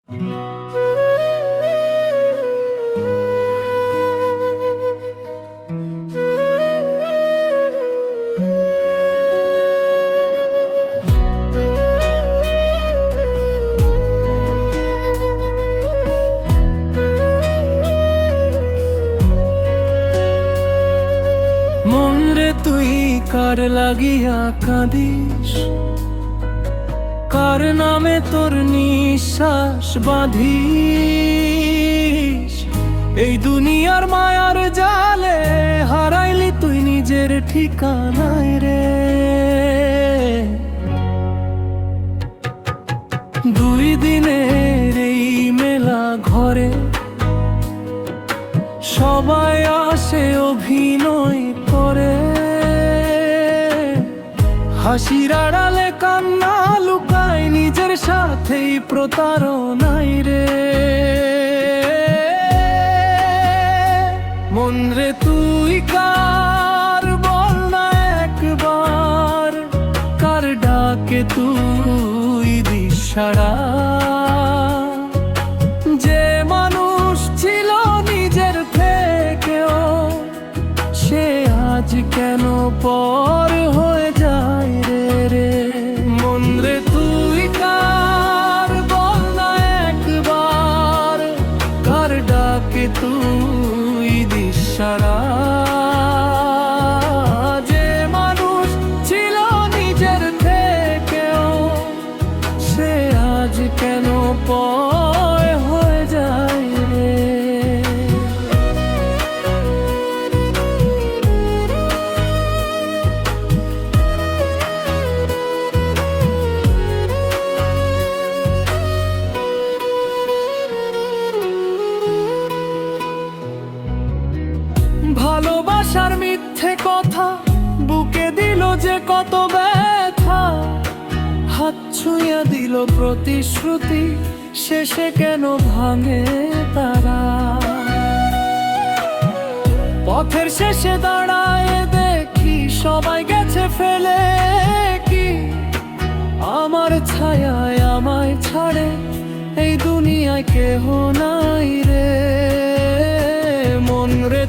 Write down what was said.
মন রে তুই কার লাগিয়া কাঁদিস, কার নামে তোর নিঃশ্বাস বাঁধিস? এই দুনিয়ার মায়ার জালে হারাইলি তুই নিজের ঠিকানায় রে। দুই দিনের এই মেলা ঘরে সবাই আসে অভিনয় করে, হাসির আড়ালে কান্না লুকায় নিজের সাথেই প্রতারণায় রে। মন রে তুই কার বল না একবার, কার ডাকে তুই দিস সাড়া? যে মানুষ ছিল নিজের থেকেও সে আজ কেন পর হয়ে যায় রে। মন রে তুই কার বল না একবার, কার ডাকে তুই দিস সাড়া? যে মানুষ ছিল নিজের থেকেও সে আজ কেন পর হয়ে যায় রে। ভালোবাসার মিথ্যে কথা বুকে দিল যে কত ব্যথা, হাত ছুঁয়ে দিল প্রতিশ্রুতি শেষে কেন ভাঙে তারা? পথের শেষে দাঁড়ায় দেখি সবাই গেছে ফেলে, কি আমার ছায়ায় আমায় ছাড়ে এই দুনিয়ায় কেহ নাই রে। মন রে